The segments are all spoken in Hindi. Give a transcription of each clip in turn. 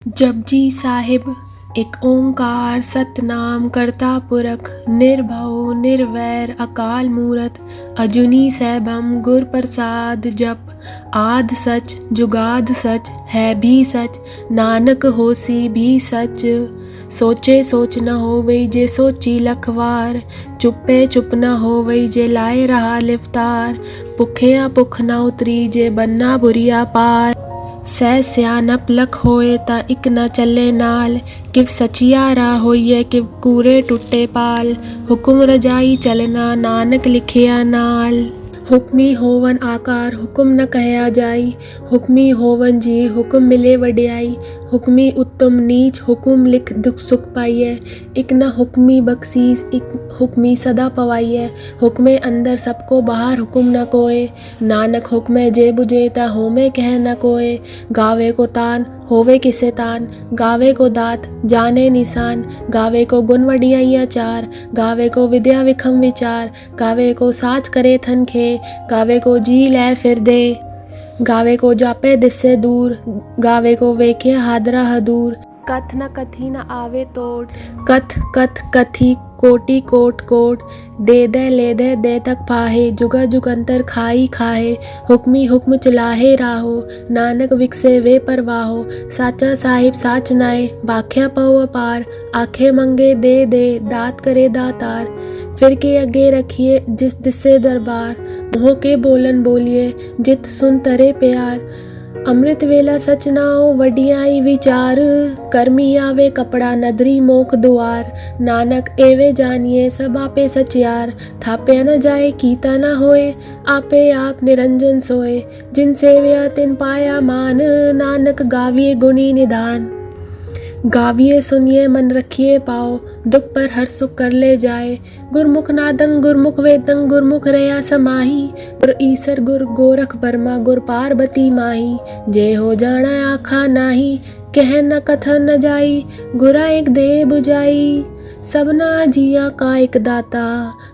जपजी साहिब एक ओंकार सतनाम करता पुरख निर्भव निर्वैर अकाल मूरत अजूनी सैभम गुर प्रसाद जप आद सच जुगाद सच है भी सच नानक होसी भी सच। सोचे सोच न होवई जे सोची लखवार चुप्पे चुप न होवई जे लाए रहा लिफ्तार भुखिया भुख न उतरी जे बन्ना बुरिया पार। सै सियानप लख होए ता इक न चले नाल किव सचियारा होइए किव कूरे टुटे पाल हुकुम रजाई चलना नानक लिखिया नाल। हुक्मी होवन आकार हुक्म न कहया जाई हुक्मी होवन जी हुक्म मिले वड्याई हुक्मी उत्तम नीच हुक्म लिख दुख सुख पाइए इक न हुक्मी बख्शीस इक हुक्मी सदा पवाइए हुक्मे अंदर सबको बाहर हुक्म न कोय नानक हुक्मे जे बुझे ता होमे कह न कोय। गावे को तान होवे किसे तान गावे को दात जाने निशान गावे को गुण वडियाइया चार गावे को विद्या विखम विचार गावे को साच करे थन खे गावे को जी लै फिर दे गावे को जापे दिस्से दूर गावे को वेखे हादरा हदूर। कथ न कथी न आवे तोड़ कथ कथ कथी कोटि कोट कोट दे दे ले दे दे तक पाहे जुगा जुगंतर खाई खाहे हुक्मी हुक्म चलाहे राहो नानक विकसे वे परवाहो। साचा साहिब साच नाए बाख्या पव अपार आखे मंगे दे दे दात करे दातार फिर के अगे रखिए जिस दिसे दरबार मोह के बोलन बोलिए जित सुन तरे प्यार। अमृत वेला सच नाओ वडियाई विचार कर्मी आवे कपड़ा नदरी मोख दुआर नानक एवे जानिए सब आपे सचियार थापे न जाए कीता न होए आपे आप निरंजन सोए जिन सेव्या तिन पाया मान नानक गाविए गुणी निधान। गाविए सुनिए मन रखिए पाओ दुख पर हर सुख कर ले जाए गुरमुख नादंग गुरमुख वेदंग गुरमुख रया समाही गुर ईसर गुर गोरख बर्मा गुर पार्वती माही जे हो जाना आखा नाही कह न कथन न जाई गुरा एक दे बुझाई सबना जिया का एक दाता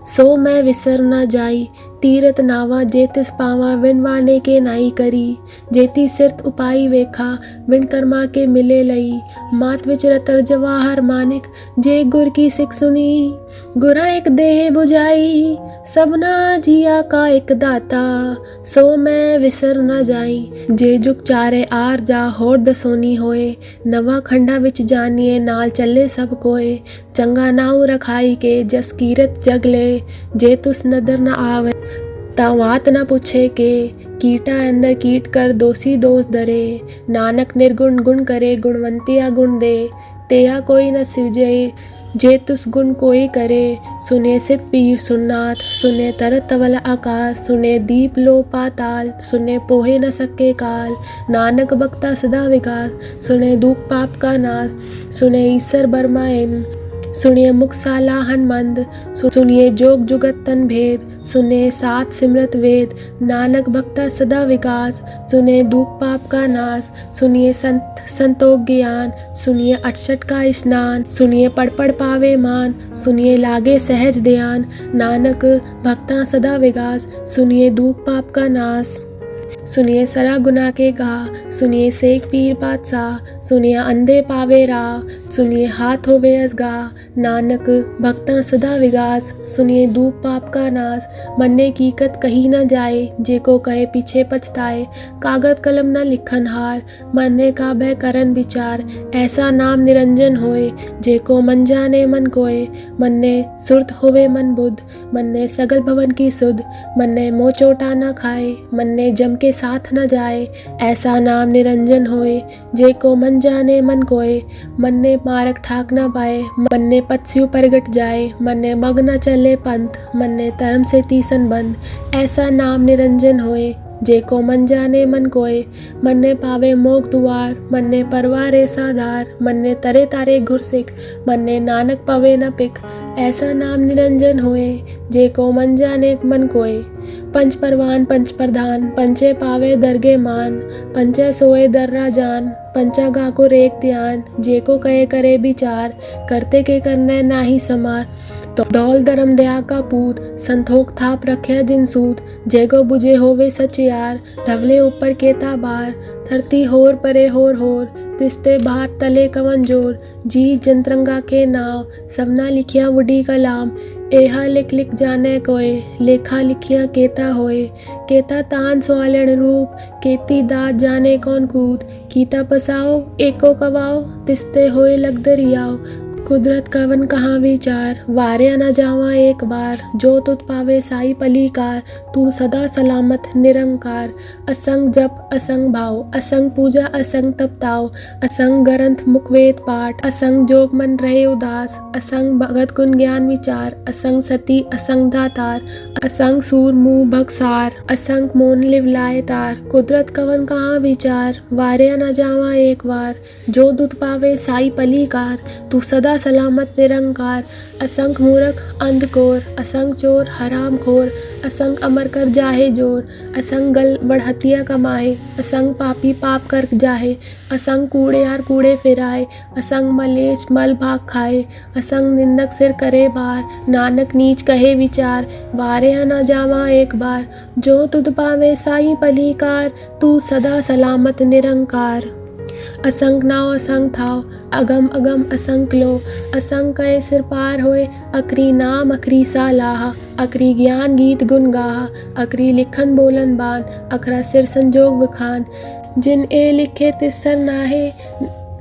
सो मैं विसर न जाई तीरथ नावा जेतिस पावा विन वाने के नाई करी जेती सिरत उपाई वेखा विन कर्मा के मिले लई मात विच रतर जवाहर मानिक जे गुर की सिख सुनी गुरा एक देह बुझाई सबना जिया का एक दाता सो मैं विसर न जाई। जे जुग चारे आर जा होर दसोनी होए नवा खंडा विच जानिए नाल चले सब कोए चंगा नाऊ रखाई के जस कीरत जगले जे तुस नदर न आवे तावात न पूछे के कीटा अंदर कीट कर दोषी दोष धरे नानक निर्गुण गुण करे गुणवंतिया गुण दे तेहा कोई न सिवजे जे तुस गुण कोई करे सुने सित पीर सुननाथ सुने तरत तवल आकाश सुने दीप लो पाताल सुने पोहे न सके काल नानक बक्ता सदा विकास सुने दुख पाप का नाश सुने ईसर बर्माइन सुनिए मुख साला हनुमंद सुनिए जोग जुगत तन भेद सुने सात सिमरत वेद नानक भक्ता सदा विकास सुने दुख पाप का नाश सुनिए संत संतोष ज्ञान सुनिए 68 का स्नान सुनिए पढ़ पढ़ पावे मान सुनिए लागे सहज ध्यान नानक भक्ता सदा विकास सुनिए दुख पाप का नाश सुनिए सरा गुना के गा सुनिए सेक पीर बादशाह सुनिए अंधे पावे राह सुनिए हाथ होवे असगा नानक भक्ता सदा विगास सुनिए दूप पाप का नाश मन्ने कीकत कही न जाए जे को कहे पीछे पछताए कागज कलम न लिखन हार मन्ने का भय करन विचार ऐसा नाम निरंजन होए जे को मन जाने मन कोय मन्ने सुरत होवे मन बुध मन्ने सगल भवन की सुध मन्ने मोह चोटा न खाए मन्ने जम के साथ न जाए ऐसा नाम निरंजन होए जे को मन जाने मन कोय मन्ने मारक ठाक न पाए मन्ने पत्स्यु परगट जाए मन्ने मग न चले पंथ मन्ने धर्म से तीसन बंद ऐसा नाम निरंजन होए जे को मन जाने मन कोय मन्ने पावे मोग दुआर मन्ने परवारे साधार मन्ने तरे तारे घुरसिक मन्ने नानक पवे न पिक ऐसा नाम निरंजन होए जे को मन जाने मन कोय। पंच परवान पंच प्रधान पंचे पावे दरगे मान पंचे सोए दर्रा जान पंचा गा को रेख ध्यान जे को कहे करे विचार करते के करने नाही समार दौल धर्म दया का पूत, संतोख थाप रखे जिन सूत, जैगो बुझे होवे सच यार, धवले ऊपर केता बार, धरती होर परे होर, तिस्ते बाहर तले कवन जोर, जी जंतरंगा के नाव, सबना लिखिया वुडी कलाम, एहा लिख लिख जाने कोय, लेखा लिखिया केता होए, केता तान स्वालन रूप, केती दात जाने कौन कूद, कीता पसाओ एको कवाओ, तिस्ते होए लग दरियाओ, कुदरत कवन कहाँ विचार, वारे न जावा एक बार, जो तुत पावे साई पलीकार, तू सदा सलामत निरंकार, असंग जप असंग भाव, असंग पूजा असंग तपताओ, असंग ग्रंथ मुखवेद पाठ, असंग जोग मन रहे उदास, असंग भगत गुण ज्ञान विचार, असंग सती असंग दातार, असंग सूर मुँह भगसार, असंग मोन लिवलाए तार, कुदरत कवन कहाँ विचार, वारे न जावा एक बार, जो दुत पावे साई पलीकार, तू सदा सलामत निरंकार, असंख मूर्ख अंधकोर, असंग चोर हराम खोर, असंग अमर कर जाहे जोर, असंग गल बढ़हतिया कमाए, असंग पापी पाप कर जाहे, असंग कूड़ेयार कूड़े फिराए, असंग मलेच मल भाग खाए, असंग निंदक सिर करे बार, नानक नीच कहे विचार, वारे न जावा एक बार, जो तुद पावे साई पलीकार, तू सदा सलामत निरंकार। असंग नाव असंग थाव, अगम अगम असंग लो, असंग कहे सिर पार होए, अकरी नाम अकरी सा लाहा, अकरी ज्ञान गीत गुन गाहा, अकरी लिखन बोलन बान, अखरा सिर संजोग बखान, जिन ए लिखे तिस सर नाहे,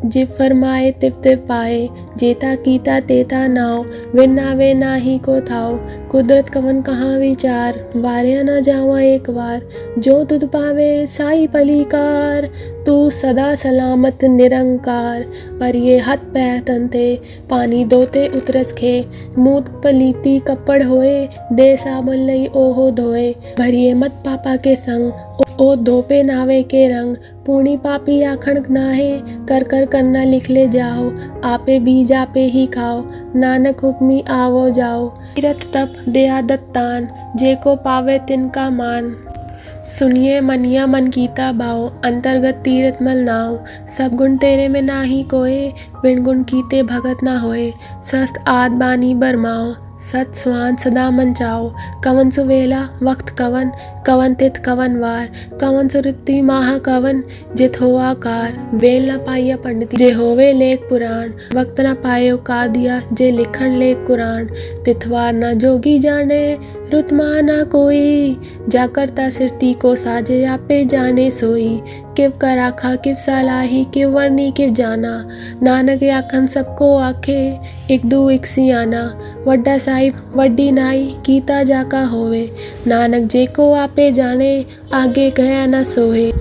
जिव फरमाए तिव तिव पाए, जेता कीता तेता नाव, विन नावे नाही को थाव, कुदरत कवन कहाँ विचार, वारे न जावा एक बार, जो तुद पावे साई पलीकार, तू सदा सलामत निरंकार, पर ये हाथ पैर तनते, पानी दोते उतरस खे, मूत पलीती कपड़ होए, दे साबन लई ओहो धोए, भरिए मत पापा के संग, ओ धोपे नावे के रंग, पूर्णी पापी आखण नाहे, कर कर करना लिख ले जाओ, आपे बीज आपे ही खाओ, नानक हुक्मी आवो जाओ, तीरथ तप दया दत्तान, जे को पावे तिनका मान, सुनिए मनिया मन कीता बाओ, अंतर्गत तीरथ मल नाव, सब गुण तेरे में नाही कोए, बिन गुण कीते भगत ना होए, सस्त आद बानी बरमाओ, सत स्वान सदा मन चाओ, कवन सुवेला वक्त कवन, कवन तिथ कवन वार, कवन सुरति माह कवन, जित हो आकार, वेल न पाइया पंडिती, जे होवे लेख पुराण, वक्त न पायो का दिया, जे लिखण लेख कुरान, तिथवार न जोगी जाने, रुतमा ना कोई, जा करता सिरती को साजे आपे जाने सोई, किव कर आखा किव सलाही, किव वर्णी किव जाना, नानक आखन सबको आखे, एक दू एक सियाना, वड्डा साहिब वड्डी नाई, कीता जाका होवे, नानक जे को आपे जाने, आगे गया न सोहे,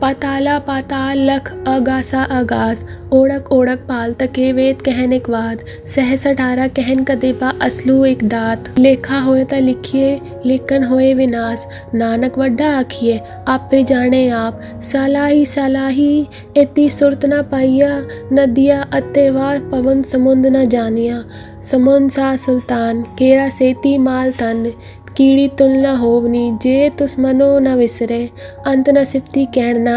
पाताला पाताल लख अगासा अगास, ओढ़क ओढ़क पाल तके वेद कहन वाद, सहस 18 कहन कदेपा असलू एक दात, लेखा होए ता लिखिए लेखन होए विनाश, नानक वड्डा आखिए आपे जाने आप, सलाही सलाही इति सुरत न पाइया, नदिया अत्तेवा पवन समुंद न जानिया, समुंद सा सुल्तान केरा सेती माल तन, कीड़ी तुलना होवनी, जे तुस मनो न विसरे, अंत न सिफती कहण ना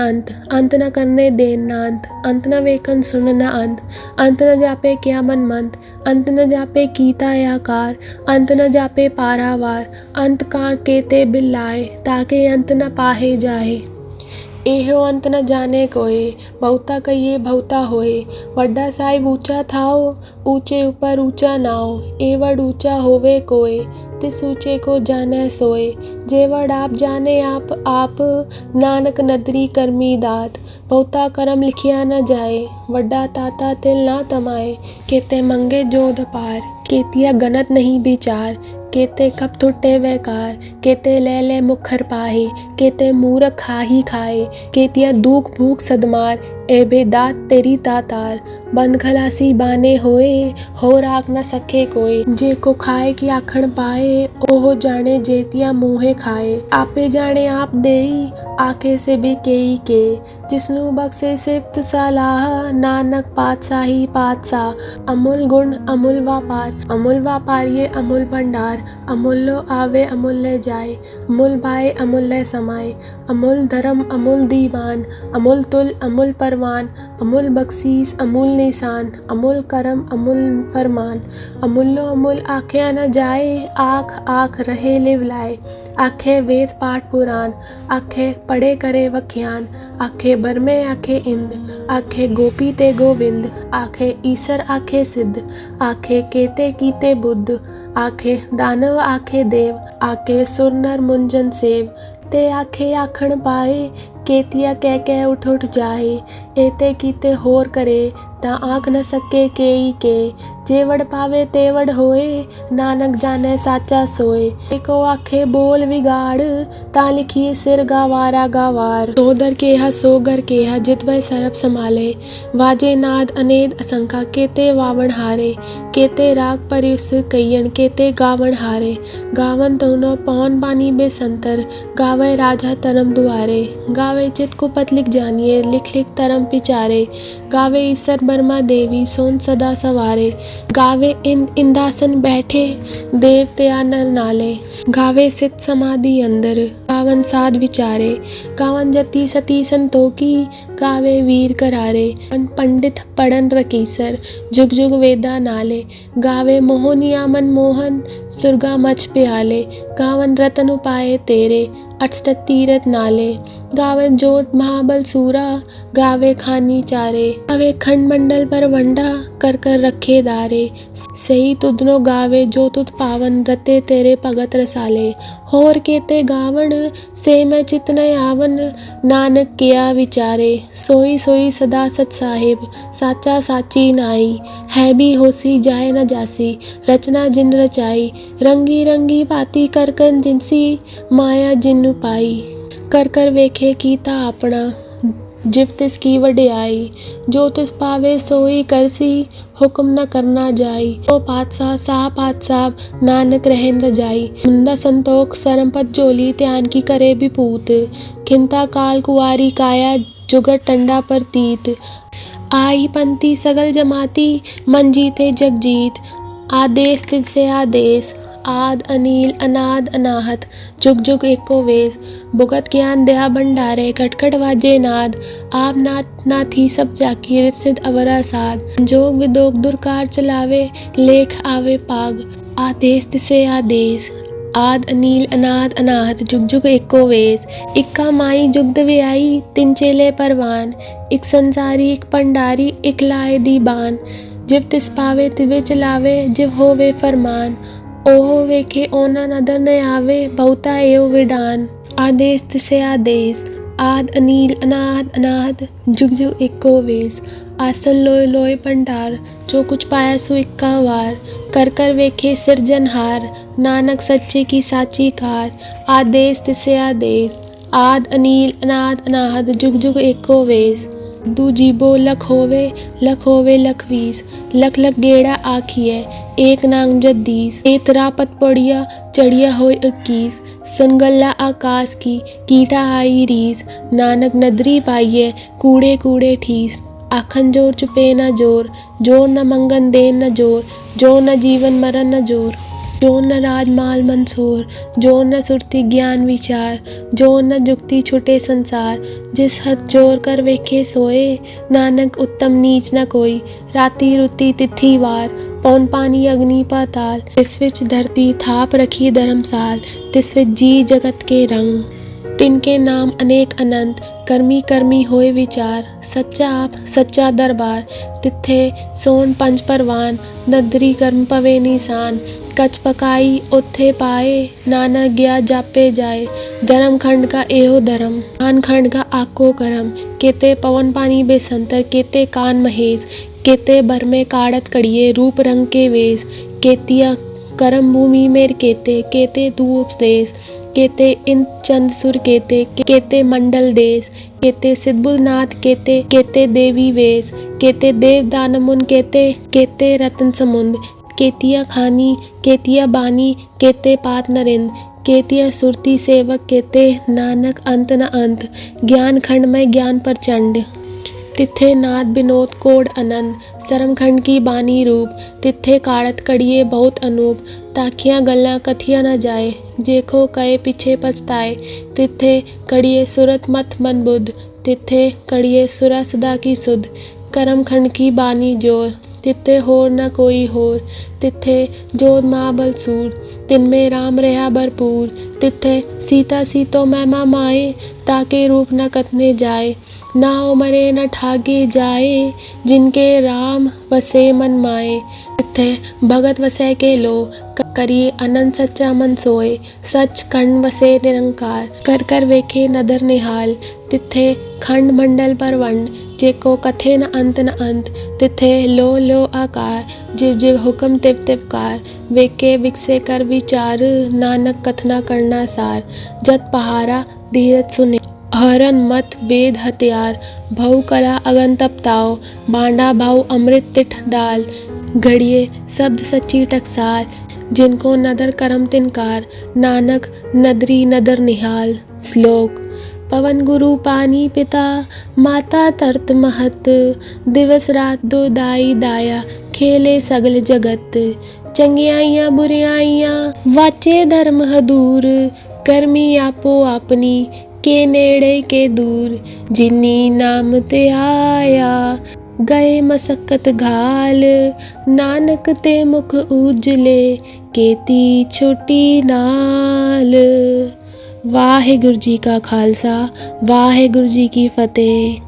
अंत न करने देन ना अंत न वेखन सुन न अंत न जापे क्या मन मंत, अंत न जापे कीता आकार, अंत न जापे पारावार, अंत कार केते बिल्लाए, ताके अंत न पाहे जाए, एहो अंत न जाने कोए, बहुता कहिए बहुता होए, वड्डा साहिब ऊंचा थाओ, ऊंचे ऊपर ऊंचा नाओ, एवड ऊंचा होवे कोए, तिस ऊंचे को जाने सोए, जेवड आप जाने आप, नानक नदरी करमी दात, बहुता करम लिखिया न जाए, वड्डा ताता तिल ना तमाए, केते मंगे जोध पार, केतिया गनत नहीं विचार, केते कप थुट्टे वैकार, केते ले मुखर पाहे, केते मूरख खाही खाए, केतिया दुख भूख सदमार, एबे दात तेरी तातार, बन खलासी बाने होए, हो राख न सके कोई, जे को खाए की आखण पाए, ओहो जाने जेतिया मुँहे खाए, आपे जाने आप देई, आखे से भी केई के, जिसनु बख्शे सिफ्त सलाह, नानक पातशाही पातशाह, अमूल गुण अमूल व्यापार ये अमूल भंडार, अमूल्यो आवे अमूल्य जाए, अमूल भाए अमूल्य समाए, अमूल धर्म अमूल दीवान, अमूल तुल अमूल परवान, अमूल बख्शीस अमूल निशान, अमूल करम अमूल फरमान। अमूलो अमूल आँखें न जाए, आँख आँख रहे लिवलाए। आँखें वेद पाठ पुराण, आँखें पढ़े करे वख्यान। आँखें बरमे आँखें इंद, आँखें गोपी ते गोविंद। आँखें ईसर आँखें सिद्ध, आँखें केते कीते बुद्ध। आँखें दानव आँखें देव, आँखें सुर नर मुंजन सेव। ते आँखें आखण पाए, केतिया कह कह उठ उठ जाए। एते कीते होर करे, ता आँख न सके केई के। जेवड़ पावे तेवड़ होए, नानक जाने साचा सोए। एको आखे बोल विगाड़, ता लिखिए सिर गावारा गावार। सोदर केहा सोगर केहा, जित वह सरप समाले। वाजे नाद अनेद असंखा, केते वावण हारे। केते राग परिस कयन, केते गावण हारे। गावन दोनों पौन बानी बेसंतर, गावे राजा तरम दुआरे। गावे चित कुपत लिख जानिए, लिख लिख तरम पिचारे। गावे ईसर बर्मा देवी, सोन सदा सवारे। गावे इंदासन बैठे, देव त्या नर नाले। गावे सित समाधि अंदर, गावन साध विचारे। गावन जति सती संतोखी, गावे वीर करारे। पंडित पढ़न रकीसर, जुग जुग वेदा नाले। गावे मोहनिया मन मोहन, सुरगा मच प्याले। गावन रतन उपाय तेरे, अठसठ तीरथ नाले। गावे जोत महाबल सूरा, गावे खानी चारे। गावे खंड मंडल पर वंडा, कर कर रखे दारे। सही तुदनो गावे, जो तुद पावन, रते तेरे भगत रसाले। होर केते गावण, से मैं चित न आवन। नानक किया विचारे, सोई सोई सदा सच साहिब। साचा साची नाई, है भी होसी जाए न जासी। रचना जिन रचाई, रंगी रंगी बाती करकन जिनसी। माया जिन पाई, कर कर वेखे कीता अपना। जिव तिस की वड्याई, जो तिस पावे सोई करसी। हुक्म न करना जाई, ओ पातशाह साह पातशाह, नानक रहन रजाई। मुंदा संतोख सरमपत जोली, त्यान की करे विपूत। खिंता काल कुवारी काया, जुगत टंडा पर तीत। आई पंथी सगल जमाती, मन जीते जग जीत। आदेश तिससे आदेश, आद अनील अनाद अनाहत। जुग जुग एको वेश, भुगत ज्ञान दया भंडारे। खटखट वाजे नाद, आप नाथ नाथी सब जाकी। रित सिद्ध अवरा साध, जोग विदोग दुर्कार चलावे। लेख आवे पाग, आदेश तिसे आदेश। आद अनील अनाद अनाहत, जुग जुग एको वेश। इक्का माई जुगद व्याई, तिन चेले परवान। इक संसारी इक पंडारी, इक लाए दीबान। जिव तिस पावे तिवे चलावे, जिव होवे फरमान। ओहो वेखे ओना नदर न आवे, बहुता एव विडान। आदेश तिसे आदेश, आद अनील अनाद अनाहत। जुग जुग एको वेश, आसन लोय लोय भंडार। जो कुछ पाया सो इक्का वार, कर कर वेखे सिरजनहार। नानक सच्चे की साची कार, आदेश तिसे आदेश। आद अनील अनाद अनाहत, जुग जुग एको वेश। दू जीबो लख होवे लख वीस। लख लख गेड़ा आखिए, एक नांग जद्दीस। एतरा पत पड़िया, चढ़िया होय 21। सुनगल्ला आकाश की, कीटा आई रीस। नानक नदरी पाइये, कूड़े कूड़े ठीस। आखन जोर चुपे न जोर, जोर न मंगन देन न जोर। जोर न जीवन मरण न जोर, जोर न राज माल मंसोर। जोर न सुरति ज्ञान विचार, जोर न जुक्ति छुटे संसार। जिस हथ जोर कर वेखे सोए, नानक उत्तम नीच न कोई। राति रुति तिथि वार, पौन पानी अग्नि पाताल। तिस विच धरती थाप रखी धर्मसाल, तिस विच जी जगत के रंग। तिनके नाम अनेक अनंत, कर्मी कर्मी होए विचार। सच्चा आप सच्चा दरबार, तिथे सोन पंच परवान। नदरी कर्म पवे निशान, कच पकाई ओथे पाए। नानक गया जापे जाए, धर्म खंड का एहो धर्म। कान खंड का आको करम, केते पवन पानी बेसंतर। केते कान महेश, केते भर में काड़त कड़िए। रूप रंग के वेश, केतिया करम भूमि मेर केते। केते तू उपदेश, केते इन चंद सुर केते। केते मंडल देश, केते सिद्धबुल नाथ केते। केते देवी वेश, केते देव दानमुन केते। केते रतन समुंद, केतिया खानी केतिया बानी। केते पात नरिंद, केतिया सुरती सेवक। केते नानक अंत न अंत, ज्ञान खंड में ज्ञान प्रचंड। तिथे नाद विनोद कोड अनंत, सरम खंड की बानी रूप। तिथे काड़त कड़िए बहुत अनूप, ताकियां गल्ला कथिया न जाए। जेखो कहे पीछे पछताए, तिथे कड़िए सुरत मत मन बुध। तिथे कड़िए सुरा सदा की सुध, करम खंड की बानी जोर, तित्थे होर न कोई होर, तित्थे जोध महाबल सूर, तिनमें राम रहा भरपूर, तित्थे सीता सीतो महिमा माए, ताके रूप न कथने जाए, नाव मरे न ठागे जाए, जिनके राम वसे मन माए, तित्थे भगत वसै के लो, करिए अनंत सच्चा मन सोए, सच खंड वसे निरंकार, कर कर वेखे नदर निहाल, तित्थे खंड मंडल पर वंड, जेको कथे न अंत, तिथे लो आकार, जिव जिव हुक्म तिव तिव कार, वेके विकसे कर विचार, नानक कथना करना सार, जत पहारा धीरज सुने, हरन मत वेद हथियार, भऊ कला अगन तपताओ, बांडा भाऊ अमृत तिठ डाल, घड़िए शब्द सच्ची टकसाल, जिनको नदर करम तिनकार, नानक नदरी नदर निहाल। श्लोक। पवन गुरु पानी पिता, माता तरत महत, दिवस रात दो दाई दाया, खेले सगल जगत, चंगियाइयाँ बुरियाइयाँ वाचे धर्म हदूर, करमी आपो आपनी के नेड़े के दूर, जिन्नी नाम ते आया गए मसक्कत घाल, नानक ते मुख उजले केती छोटी नाल। वाहिगुरु जी का खालसा, वाहिगुरु जी की फतेह।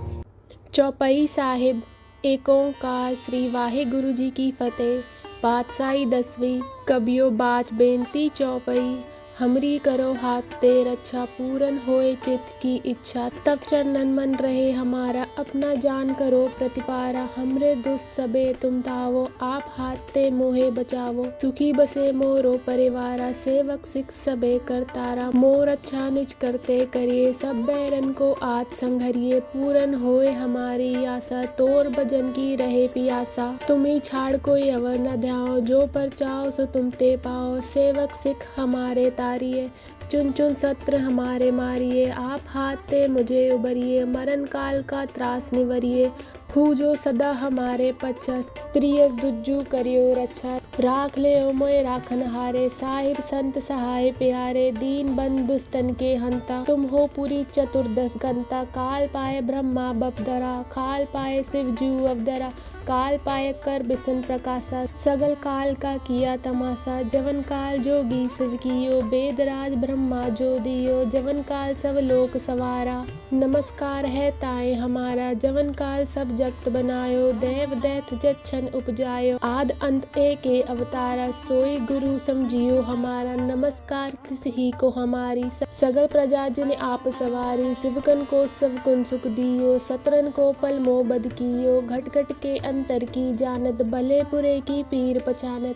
चौपाई साहिब। एक ओंकार श्री वाहिगुरु जी की फतेह। पातशाही 10वीं। कबियो बाच बेनती चौपाई। हमरी करो हाथ ते रक्षा, पूरन होए चित्त की इच्छा, तब चरणन मन रहे हमारा, अपना जान करो प्रतिपारा, हमरे दुष्ट सबे तुम तावो, आप हाथ ते मोहे बचावो, सुखी बसे मोरो परिवारा, सेवक सिख सबे करतारा, मोर अच्छा निज करते करिए, सब बैरन को आज संघरिए, पूरन होए हमारी आशा, तोर भजन की रहे पियासा, तुम्ही छाड़ कोई अवर न ध्याओ, जो पर चाहो सो तुम ते पाओ, सेवक सिख हमारे तारिये, चुन चुन सत्र हमारे मारिए, आप हाथ ते मुझे उबरिए, मरण काल का त्रास निवरिए, फूजो सदा हमारे पच्छा, स्त्रियस दुज्जू करियो रक्षा, राख ले ओ मोए राखन हारे, साहिब संत सहाय प्यारे, दीन बंद दुष्टन के हंता, तुम हो पूरी चतुर्दश गंता, काल पाए ब्रह्मा बपदरा, काल पाए शिव जू अवदरा, काल पाए कर बिसन प्रकाशा, सगल काल का किया तमाशा, जवन काल जोगी शिव कियो, वेदराज ब्रह्मा जो दियो, जवन काल सब लोक सवारा, नमस्कार है ताए हमारा, जवन काल सब जगत बनायो, देव दैत जच्छन उपजायो, आद अंत एक अवतारा, सोई गुरु समझियो हमारा, नमस्कार तिस ही को हमारी, सगल प्रजा जिन आप सवारी, शिवकन को सब कुन सुख दियो, सतरन को पल मो बद कियो, घट घट के अंतर की जानत, भले बुरे की पीर पहचानत,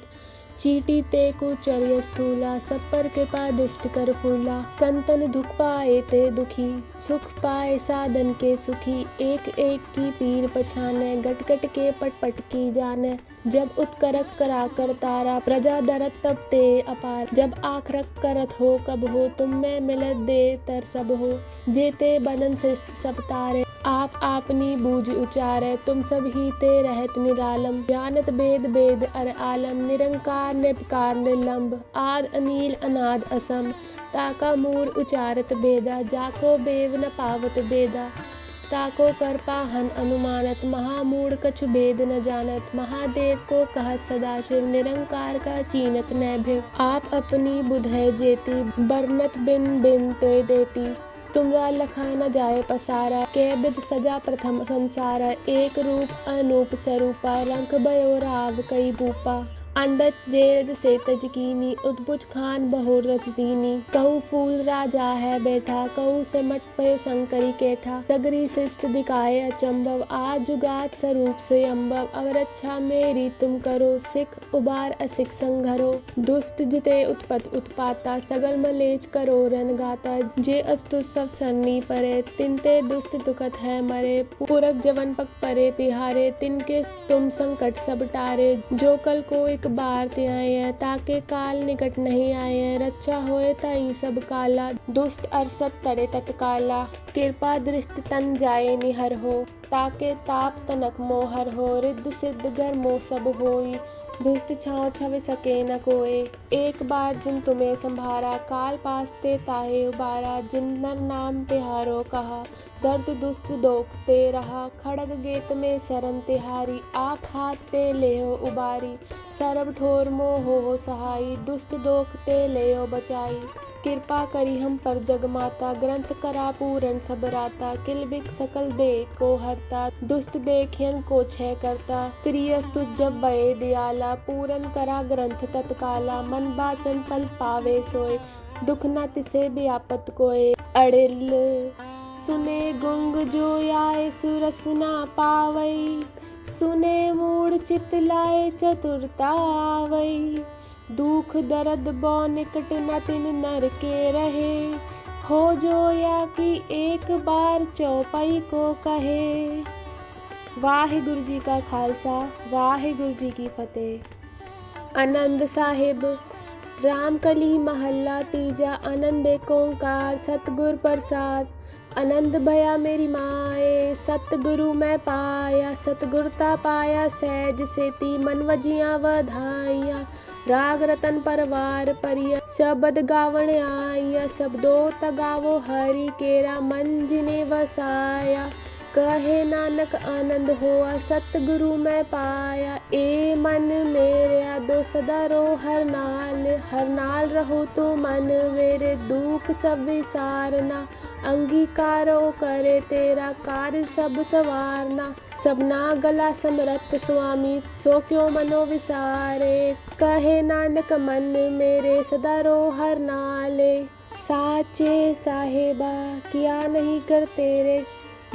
चीटी ते कुचर्य स्थूला, सब पर कृपा दृष्ट कर फूला, संतन दुख पाए ते दुखी, सुख पाए साधन के सुखी, एक एक की पीर पछाने, गट गट के पट पट की जाने, जब उत्करक करा कर तारा, प्रजा दरत तब ते अपार, जब आखरक करत हो कब हो, तुम में मिलत दे तर सब हो, जेते बनन श्रेष्ठ सब तारे, आप आपनी बूझ उचारे, तुम सब ही ते रहत निरालम, जानत वेद वेद अर आलम, निरंकार निर्विकार निर्लंब, आद अनील अनाद असम, ताका मूल उचारत बेदा, जाको बेव न पावत बेदा, ताको कर पाहन अनुमानत, महामूढ़ कछु भेद न जानत, महादेव को कहत सदाशिव, निरंकार का चीनत न भिव, आप अपनी बुध है जेती, बरनत बिन बिन तोय देती, तुमरा लखा न जाए पसारा, के बिद सजा प्रथम संसारा, एक रूप अनूप स्वरूपा, रंग भयो राव कई भूपा, अंडत जेरज से तज कीनी, उद्भुज खान बहुर रच दीनी, कहूँ फूल राजा है बैठा, कहूँ सिमट भयो शंकरी केठा, सगरी शिष्ट दिखाए अचंभव, आज जुगात स्वरूप से अम्भव, अवरक्षा मेरी तुम करो, सिख उबार असिख संघरो, दुष्ट जिते उत्पत उत्पाता, सगल मलेच करो रन गाता, जे अस्तु सब सरनी परे, तिनते दुष्ट दुखत है मरे, पुरख जवन पक परे तिहारे, तिनके तुम संकट सब टारे, जो कल को एक बार ते आए हैं, ताके काल निकट नहीं आए हैं, रक्षा होए ताई सब काला, दुष्ट अरसत तरे तत्काला, कृपा दृष्ट तन जाए निहर हो, ताके ताप तनक मोहर हो, रिद्ध सिद्ध गर मोह सब होई, दुष्ट छाँव छवि सके न कोय। एक बार जिन तुम्हें संभारा, काल पासते ताहे उबारा, जिन नर नाम तिहारो कहा, दर्द दुष्ट दोख ते रहा, खड़ग गेत में शरण तिहारी, आप हाथ ते लेहो उबारी, सरब ठोर मोह हो सहाई, दुष्ट दोख ते लेहो बचाई। कृपा करी हम पर जगमाता, ग्रंथ करा पूरन सब राता, किल बिक सकल दे को हरता, दुष्ट देखियन को छय करता, त्रियस्तु जब बये दयाला, पूरन करा ग्रंथ तत्काला, मन बाचन फल पावे सोय, दुख न तिसे व्यापत कोय। अड़िल सुने गुंग जो आए सुरस ना पावई, सुने मूढ़ चित लाए चतुरता आवई, दुख दर्द बौ निकट न तिन नर के रहे, हो जो या कि एक बार चौपाई को कहे। वाहिगुरु जी का खालसा, वाहिगुरु जी की फतेह। आनंद साहिब रामकली महल्ला तीजा। आनंद एक ओंकार सतगुर प्रसाद, आनंद भया मेरी माए, सतगुरु मैं पाया, सतगुरता पाया सहज सेती, मन वजिया वधाइया, राग रतन परवार परिया, शब्द गावण आइया, शब्दो तगावो हरि केरा, मन जिने वसाया, कहे नानक आनंद होआ, सतगुरु मैं पाया। ए मन मेरे दो सदा रो हर नाल रहो तो मन मेरे, दुख सब विसारना, अंगीकारो करे तेरा कार्य सब सवारना, सबना गला समरथ स्वामी, सो क्यों मनो विसारे, कहे नानक मन मेरे सदा रो हर नाले। साचे साहेबा किया नहीं कर तेरे,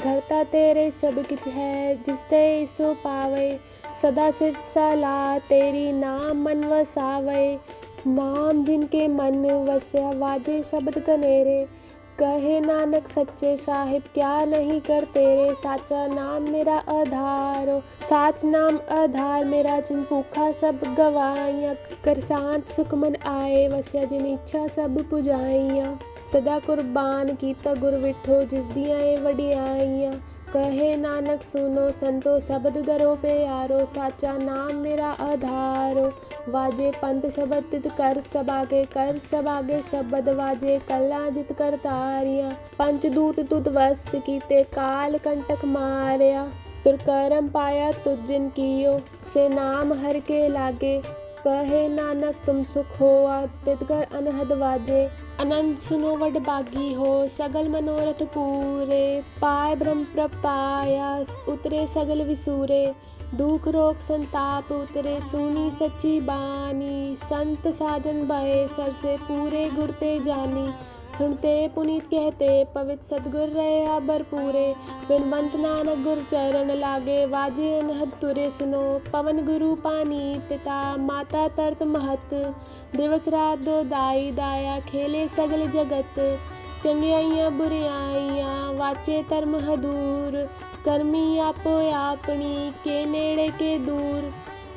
घरता तेरे सब किछ है, जिसते सो पावे, सदा सिर्फ सलाह तेरी, नाम मन वसावे, नाम जिनके मन वस्या, वाजे शब्द कनेरे, कहे नानक सच्चे साहिब क्या नहीं कर तेरे, साचा नाम मेरा आधारो, साच नाम आधार मेरा, जिन भूखा सब गवाइया, कर शांत सुख मन आए वस्या, जिन इच्छा सब पुजाइया, सदा कुर्बान कीता गुर विठो, जिस दिया वडियाइया, कहे नानक सुनो संतो शब्द दरो पे यारो, साचा नाम मेरा आधारो, वाजे पंथ शब्द तित कर सबागे शब्द वाजे, कला जित कर तारिया, पंचदूत तुत वस कीते, काल कंटक मारया, तुर करम पाया तुझ जिन कियो, से नाम हर के लागे, कहे नानक तुम सुख होआ, तितकर अनहद वाजे, अनंत सुनो वड बागी हो, सगल मनोरथ पूरे, पाय ब्रह्म प्रपाया, उतरे सगल विसूरे, दुख रोग संताप उतरे, सुनी सच्ची बानी, संत साजन भये सर से, पूरे गुरते जानी, सुनते पुनीत कहते, पवित्र सदगुर रहे भरपूरे, बिनवंत नानक गुर चरण लागे, वाजे अनहद तुरे सुनो, पवन गुरु पानी पिता, माता तरत महत, दिवस रात दो दाई दाया, खेले सगल जगत, चंगियाइया बुरियाइया, वाचे धर्म हदूर, कर्मी आपो आपनी, के नेड़े के दूर,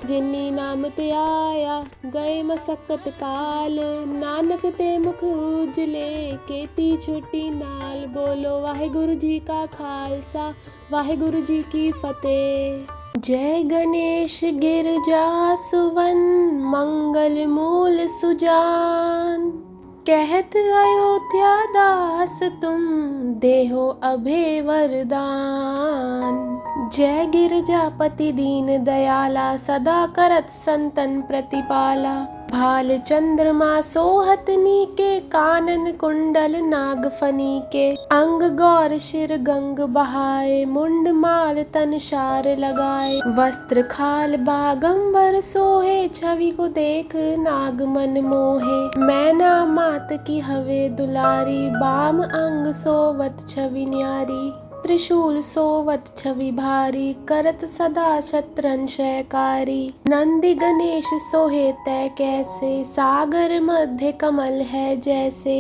जिन्नी नाम ते आया, गए मसक्कत काल, नानक ते मुख उजले, केती छोटी नाल, बोलो वाहिगुरु जी का खालसा, वाहिगुरु जी की फतेह। जय गणेश गिरजा सुवन, मंगल मूल सुजान, कहत अयोध्या दास तुम, देहो अभय वरदान, जय गिरजापति दीन दयाला, सदा करत संतन प्रतिपाला, भाल चंद्रमा सोहतनी के, कानन कुंडल नागफनी के, अंग गौर शिर गंग बहाए, मुंड माल तन शार लगाए, वस्त्र खाल बागंबर सोहे, छवि को देख नाग मन मोहे, मैना मात की हवे दुलारी, बाम अंग सोवत छवि न्यारी, त्रिशूल सोवत छवि भारी, करत सदा शत्रंशयकारी, नंदी गणेश सोहे तै कैसे, सागर मध्य कमल है जैसे,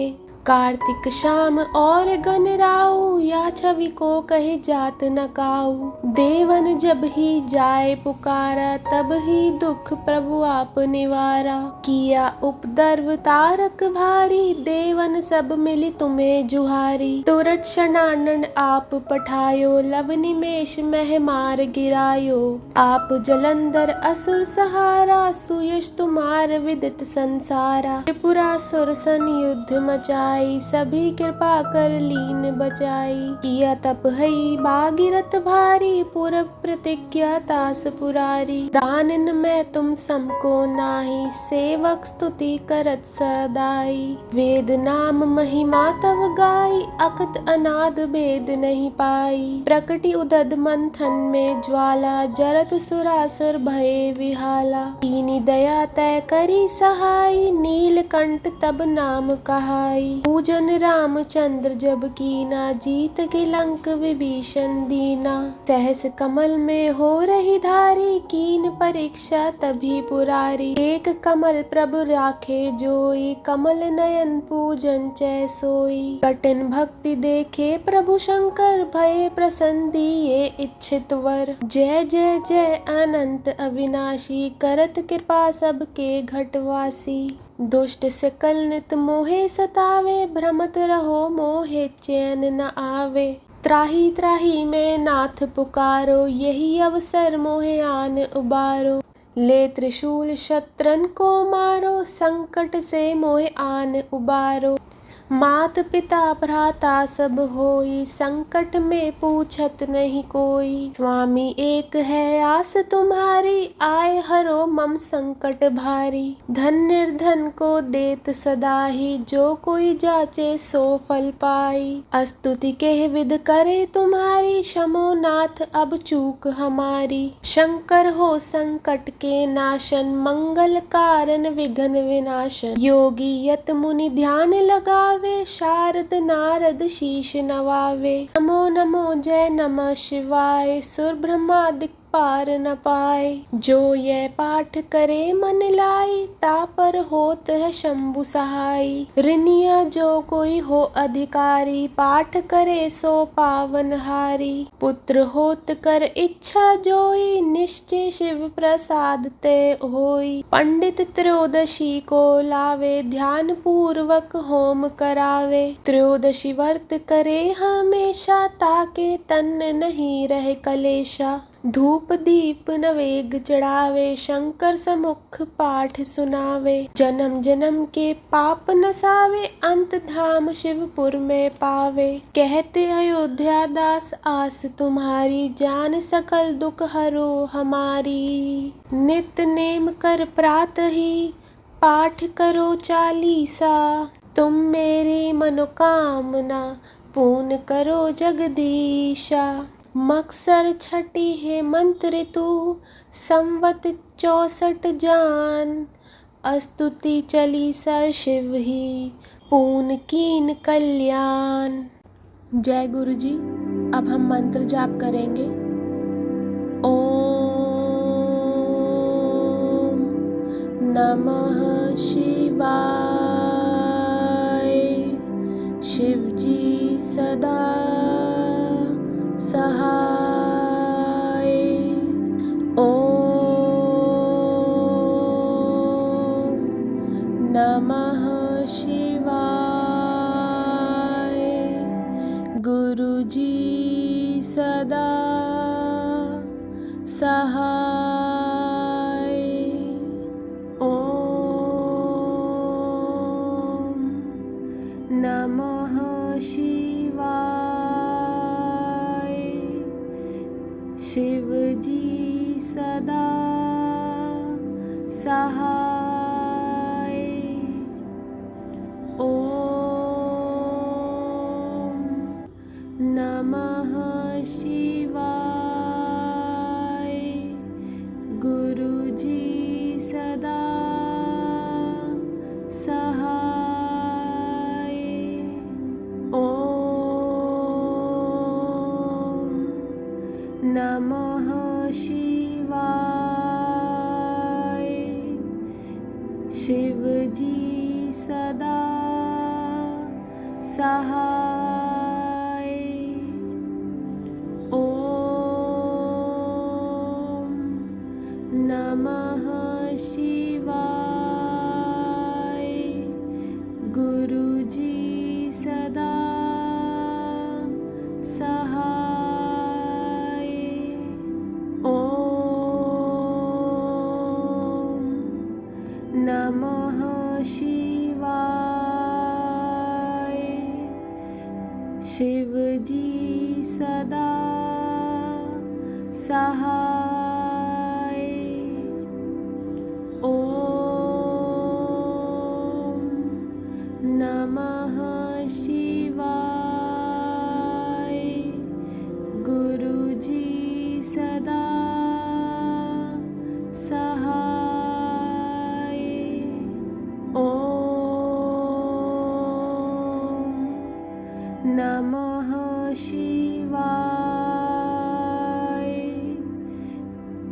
कार्तिक श्याम और गण राऊ, या छवि को कहे जात न काऊ। देवन जब ही जाए पुकारा, तब ही दुख प्रभु आप निवारा। किया उपद्रव तारक भारी, देवन सब मिली तुम्हें जुहारी। तुरत शरणानन आप पठायो, लव निमेष मह मार गिरायो। आप जलंधर असुर सहारा, सुयश तुम्हार विदित संसारा। त्रिपुरासुर सन युद्ध मचाई, सभी कृपा कर लीन बचाई। किया तप हई भागीरथ भारी, पूरब प्रतिज्ञा तास पुरारी। दानन में तुम समको नाही, सेवक स्तुति करत सदाई। वेद नाम महिमा तव गाई, अकत अनाद भेद नहीं पाई। प्रकटि उदद मंथन में ज्वाला, जरत सुरासुर भये विहाला। कीनी दया तय करी सहाई, नीलकंठ तब नाम कहाई। पूजन रामचंद्र जब कीना, जीत के लंक विभीषण दीना। सहस कमल में हो रही धारी, कीन परीक्षा तभी पुरारी। एक कमल प्रभु राखे जोई, कमल नयन पूजन चै सोई। कठिन भक्ति देखे प्रभु शंकर, भये प्रसन्न दिए इच्छित वर। जय जय जय अनंत अविनाशी, करत कृपा सबके घटवासी। दुष्ट सकल नित मोहे सतावे, भ्रमत रहो मोहे चैन न आवे। त्राही त्राही में नाथ पुकारो, यही अवसर मोहे आन उबारो। ले त्रिशूल शत्रन को मारो, संकट से मोहे आन उबारो। मात पिता भ्राता सब होई, संकट में पूछत नहीं कोई। स्वामी एक है आस तुम्हारी, आए हरो मम संकट भारी। धन निर्धन को देत सदा ही, जो कोई जाचे सो फल पाई। स्तुति के विध करे तुम्हारी, शमो नाथ अब चूक हमारी। शंकर हो संकट के नाशन, मंगल कारण विघ्न विनाशन। योगी यत मुनि ध्यान लगा, शारद नारद शीश नवावे। नमो नमो जय नमः शिवाय, सुर ब्रह्मादिक पार न पाए। जो यह पाठ करे मन लाई, तापर होत है शंभु सहाई। ऋनिया जो कोई हो अधिकारी, पाठ करे सो पावन हारी। पुत्र होत कर इच्छा जोई, निश्चय शिव प्रसाद ते होई। पंडित त्रयोदशी को लावे, ध्यान पूर्वक होम करावे। त्रयोदशी व्रत करे हमेशा, ताके तन नहीं रहे कलेशा। धूप दीप नवेग चढ़ावे, शंकर समुख पाठ सुनावे। जन्म जन्म के पाप नसावे, अंत धाम शिवपुर में पावे। कहते अयोध्या दास आस तुम्हारी, जान सकल दुख हरो हमारी। नित नेम कर प्रातः ही, पाठ करो चालीसा। तुम मेरी मनोकामना, पूर्ण करो जगदीशा। मक्सर छठी है मंत्र ऋतु, संवत 64 जान। स्तुति चालीसा शिव ही, पूर्ण कीन कल्याण। जय गुरु जी। अब हम मंत्र जाप करेंगे। ओम नमः शिवाय। शिव जी सदा सहाय। ओम नमः शिवाय। गुरु जी सदा सहाय। ओम नमः शिवाय। शिव जी सदा सहाय। ओम नमः शिवाय। गुरु जी सदा सहाय। ओम नमः शिवाय। शिव जी सदा सहाय। ओम नमः शिवाय। गुरुजी सदा सहाय। ओम नमः शिवाय। शिवजी सदा सहाय। ओम नमः शिवाय। गुरुजी सदा सहाय। ओम नमः शिवाय।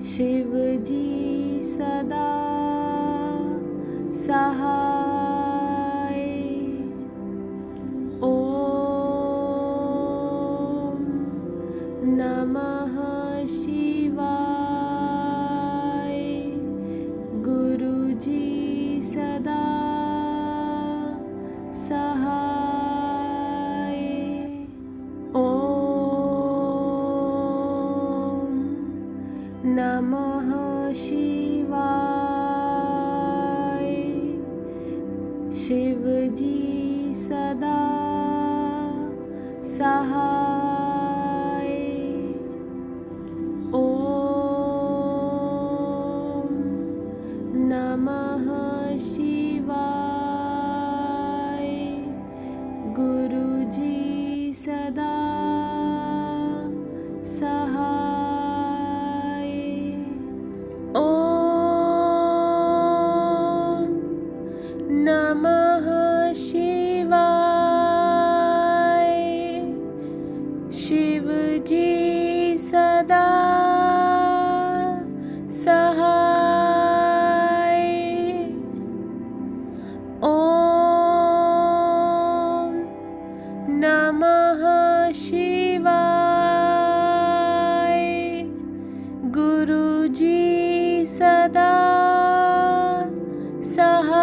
शिवजी सदा सहाय। ओम नमः शिवाय। गुरुजी सदा सहाय। ओम नमः शिवाय। शिवजी सदा सहाय। ओम नमः शिवाय। गुरुजी सदा सहाय। ओम नमः शिवाय। शिवजी सदा सहाय। ओम नमः शिवाय। गुरुजी सदा सहाय।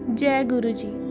जय गुरुजी।